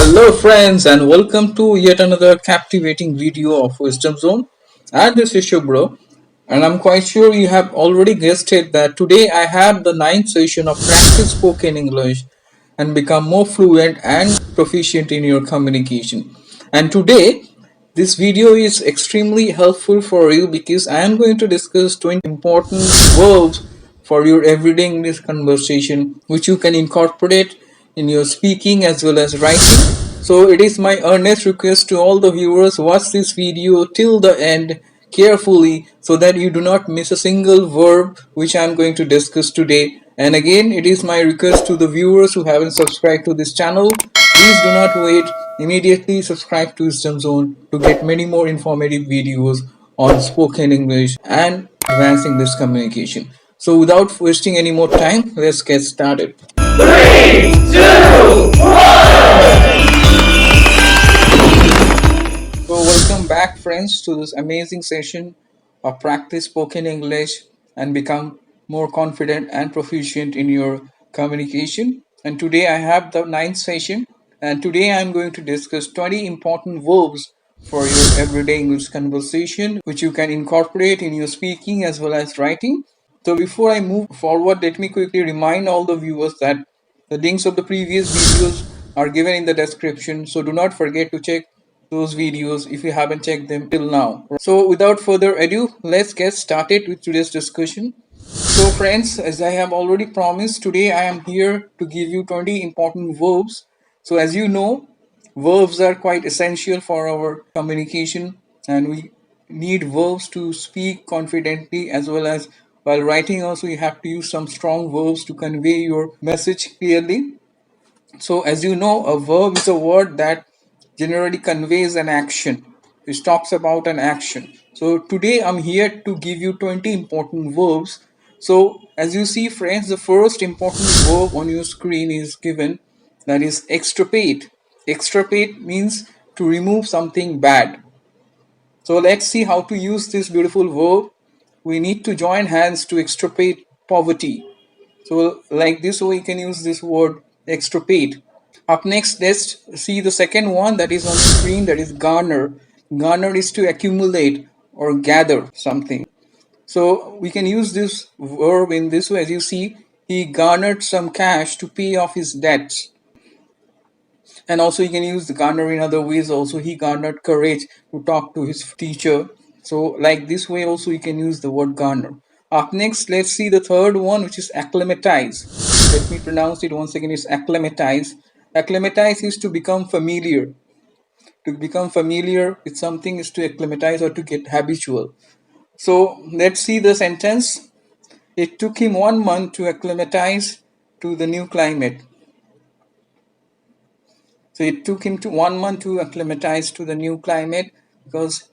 Hello friends and welcome to yet another captivating video of Wisdom Zone. And this is your bro, and I'm quite sure you have already guessed it that today I have the ninth session of practice spoken English and become more fluent and proficient in your communication. And today this video is extremely helpful for you because I am going to discuss 20 important verbs for your everyday English conversation which you can incorporate in your speaking as well as writing. So it is my earnest request to all the viewers, watch this video till the end carefully so that you do not miss a single verb which I am going to discuss today. And again, it is my request to the viewers who haven't subscribed to this channel, please do not wait, immediately subscribe to Wisdom Zone to get many more informative videos on spoken English and advancing this communication. So without wasting any more time, let's get started. 3, 2, 1. So welcome back friends to this amazing session of practice spoken English and become more confident and proficient in your communication. And today I have the ninth session, and today I am going to discuss 20 important verbs for your everyday English conversation which you can incorporate in your speaking as well as writing. So before I move forward, let me quickly remind all the viewers that the links of the previous videos are given in the description, so do not forget to check those videos if you haven't checked them till now. So without further ado, let's get started with today's discussion. So friends, as I have already promised, today I am here to give you 20 important verbs. So as you know, verbs are quite essential for our communication, and we need verbs to speak confidently as well as while writing also you have to use some strong verbs to convey your message clearly. So as you know, a verb is a word that generally conveys an action. It talks about an action. So today I'm here to give you 20 important verbs. So as you see friends, the first important verb on your screen is given, that is extirpate. Extirpate means to remove something bad. So let's see how to use this beautiful verb. We need to join hands to extirpate poverty. So like this way you can use this word extirpate. Up next, let's see the second one that is on the screen, that is garner. Garner is to accumulate or gather something. So we can use this verb in this way. As you see, he garnered some cash to pay off his debts. And also you can use the garner in other ways also. He garnered courage to talk to his teacher. So like this way also you can use the word garner. Up next, let's see the third one, which is acclimatize. Let me pronounce it once again. It's acclimatize. Acclimatize is to become familiar. To become familiar with something is to acclimatize or to get habitual. So let's see the sentence. It took him 1 month to acclimatize to the new climate. So it took him 1 month to acclimatize to the new climate because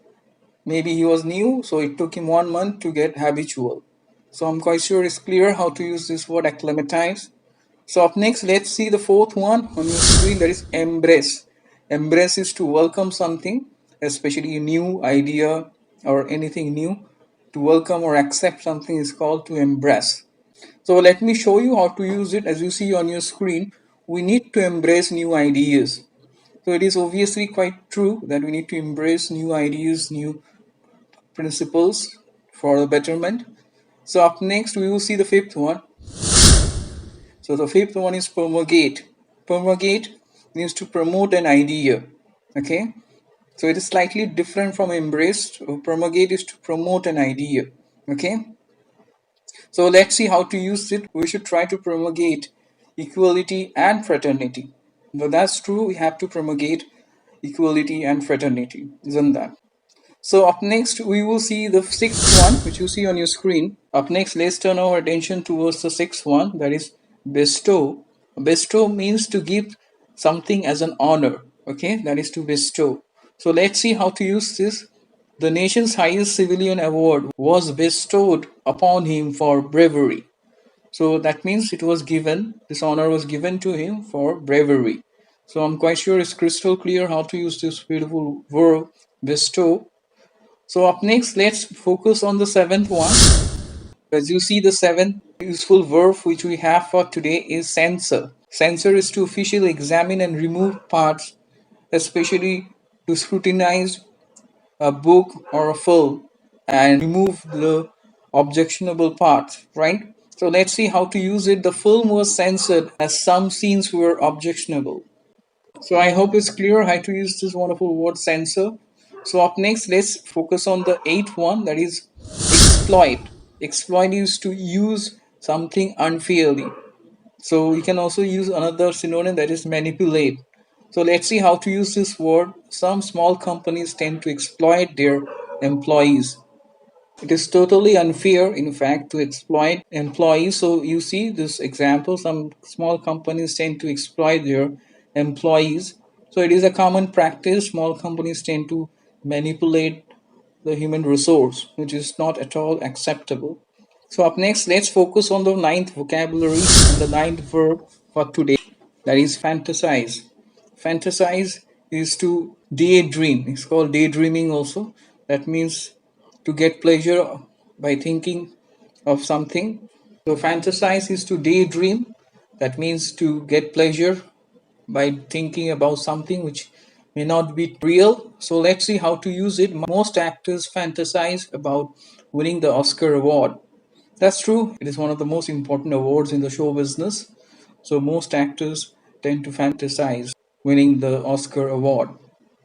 maybe he was new, so it took him 1 month to get habitual. So I'm quite sure it's clear how to use this word acclimatize. So up next, let's see the fourth one on your screen, that is embrace. Embrace is to welcome something, especially a new idea or anything new. To welcome or accept something is called to embrace. So let me show you how to use it. As you see on your screen, we need to embrace new ideas. So it is obviously quite true that we need to embrace new ideas, new principles for the betterment. So up next, we will see the fifth one. So the fifth one is promulgate. Promulgate means to promote an idea. Okay. So it is slightly different from embrace. Promulgate is to promote an idea. Okay. So let's see how to use it. We should try to promulgate equality and fraternity. But that's true. We have to promulgate equality and fraternity, isn't that? So up next, we will see the sixth one, which you see on your screen. Up next, let's turn our attention towards the sixth one, that is bestow. Bestow means to give something as an honor. Okay, that is to bestow. So let's see how to use this. The nation's highest civilian award was bestowed upon him for bravery. So that means it was given, this honor was given to him for bravery. So I'm quite sure it's crystal clear how to use this beautiful verb, bestow. So up next, let's focus on the seventh one. As you see, the seventh useful verb which we have for today is censor. Censor is to officially examine and remove parts especially to scrutinize a book or a film and remove the objectionable parts, right? So let's see how to use it. The film was censored as some scenes were objectionable. So I hope it's clear how to use this wonderful word censor. So up next, let's focus on the eighth one, that is exploit. Exploit is to use something unfairly. So we can also use another synonym, that is manipulate. So let's see how to use this word. Some small companies tend to exploit their employees. It is totally unfair, in fact, to exploit employees. So you see this example, some small companies tend to exploit their employees. So it is a common practice. Small companies tend to manipulate the human resource, which is not at all acceptable. So up next, let's focus on the ninth vocabulary and the ninth verb for today. That is fantasize. Fantasize is to daydream. It's called daydreaming also. That means to get pleasure by thinking of something. So fantasize is to daydream. That means to get pleasure by thinking about something which may not be real. So let's see how to use it. Most actors fantasize about winning the Oscar award. That's true. It is one of the most important awards in the show business. So most actors tend to fantasize winning the Oscar award.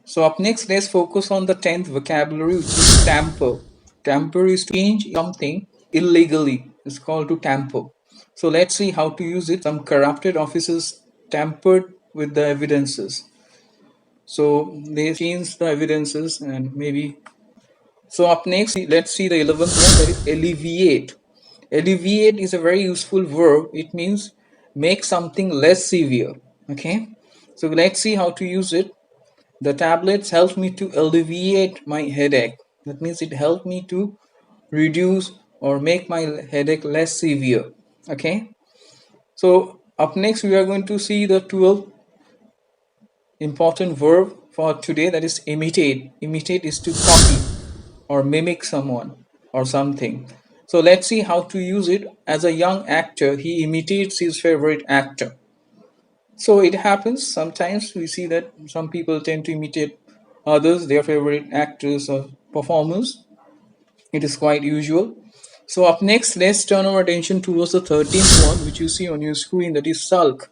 So up next, let's focus on the 10th vocabulary, which is tamper. Tamper is to change something illegally. It's called to tamper. So let's see how to use it. Some corrupted officers tampered with the evidences. So they changed the evidences and maybe. So up next, let's see the 11th one, that is alleviate. Alleviate is a very useful verb. It means make something less severe. Okay. So let's see how to use it. The tablets helped me to alleviate my headache. That means it helped me to reduce or make my headache less severe. Okay. So up next we are going to see the 12th important verb for today, that is imitate. Imitate is to copy or mimic someone or something. So let's see how to use it. As a young actor, he imitates his favorite actor. So it happens sometimes we see that some people tend to imitate others, their favorite actors or performers. It is quite usual. So up next, let's turn our attention towards the 13th one, which you see on your screen, that is sulk.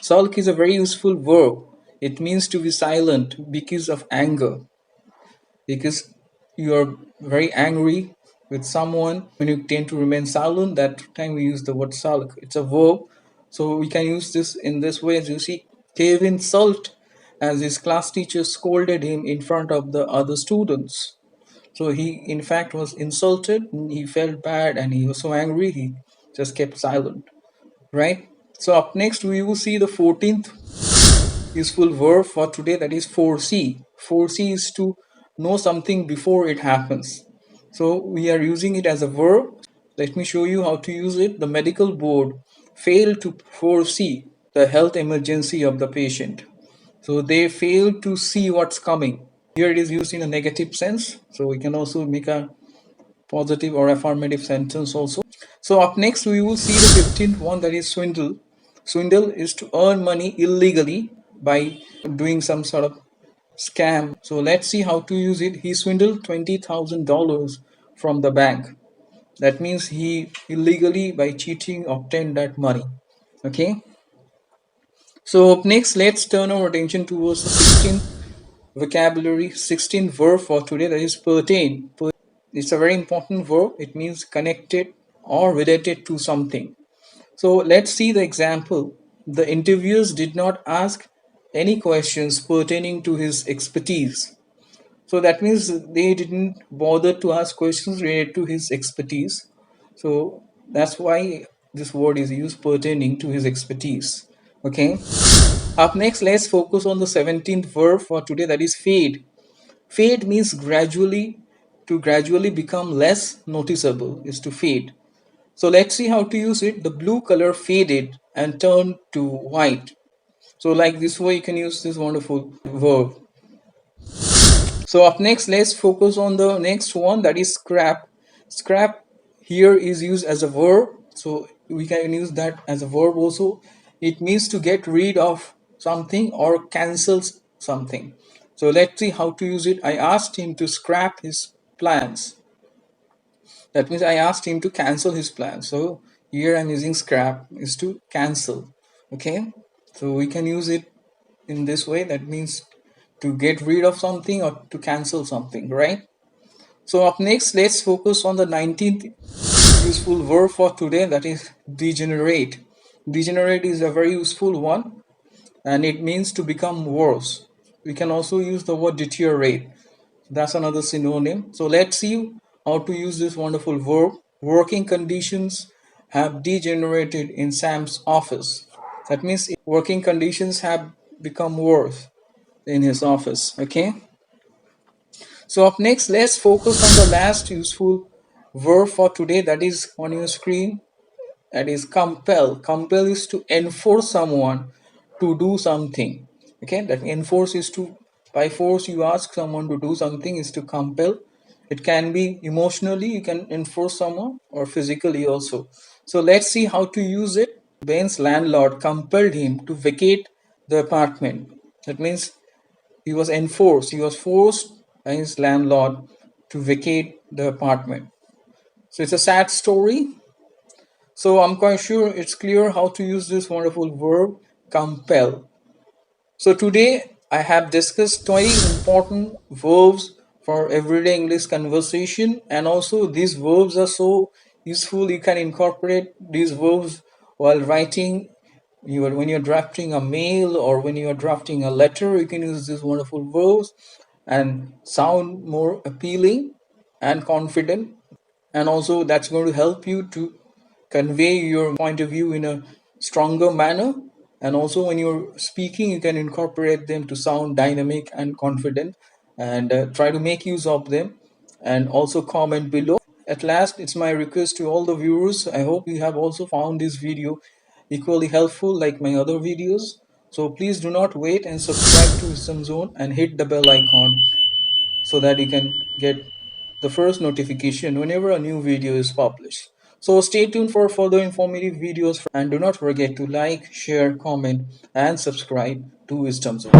Sulk is a very useful verb. It means to be silent because of anger. Because you are very angry with someone, when you tend to remain silent, that time we use the word sulk. It's a verb. So we can use this in this way. As you see, Kevin sulked as his class teacher scolded him in front of the other students. So he in fact was insulted, he felt bad and he was so angry he just kept silent, right? So up next we will see the 14th useful verb for today, that is foresee. Foresee is to know something before it happens. So we are using it as a verb. Let me show you how to use it. The medical board failed to foresee the health emergency of the patient. So they failed to see what's coming. Here it is used in a negative sense. So we can also make a positive or affirmative sentence also. So up next we will see the 15th one, that is swindle. Swindle is to earn money illegally by doing some sort of scam. So let's see how to use it. He swindled $20,000 from the bank. That means he illegally by cheating obtained that money. Okay. So up next, let's turn our attention towards the 16th vocabulary, 16th verb for today, that is pertain. It's a very important verb. It means connected or related to something. So let's see the example. The interviewers did not ask any questions pertaining to his expertise. So that means they didn't bother to ask questions related to his expertise. So that's why this word is used, pertaining to his expertise. Okay. Up next, let's focus on the 17th verb for today, that is fade. Fade means gradually become less noticeable, is to fade. So let's see how to use it. The blue color faded and turned to white. So like this way you can use this wonderful verb. So up next, let's focus on the next one, that is scrap. Scrap here is used as a verb. So we can use that as a verb also. It means to get rid of something or cancel something. So let's see how to use it. I asked him to scrap his plans. That means I asked him to cancel his plans. So here I'm using scrap is to cancel. Okay, so we can use it in this way. That means to get rid of something or to cancel something, right? So up next, let's focus on the 19th useful verb for today, that is degenerate. Degenerate is a very useful one and it means to become worse. We can also use the word deteriorate. That's another synonym. So let's see how to use this wonderful verb. Working conditions have degenerated in Sam's office. That means working conditions have become worse in his office. Okay. So up next, let's focus on the last useful verb for today, that is on your screen. That is compel. Compel is to enforce someone to do something. Okay, that enforce is to, by force you ask someone to do something, is to compel. It can be emotionally, you can enforce someone, or physically also. So let's see how to use it. Ben's landlord compelled him to vacate the apartment. That means he was forced by his landlord to vacate the apartment. So it's a sad story. So I'm quite sure it's clear how to use this wonderful verb compel. So today I have discussed 20 important verbs for everyday English conversation, and also these verbs are so useful. You can incorporate these verbs while writing. When you're drafting a mail or when you're drafting a letter, you can use these wonderful verbs and sound more appealing and confident, and also that's going to help you to convey your point of view in a stronger manner. And also when you're speaking, you can incorporate them to sound dynamic and confident, and try to make use of them, and also comment below. At last, it's my request to all the viewers, I hope you have also found this video equally helpful like my other videos. So please do not wait and subscribe to Wisdom Zone and hit the bell icon so that you can get the first notification whenever a new video is published. So stay tuned for further informative videos, and do not forget to like, share, comment and subscribe to Wisdom Zone.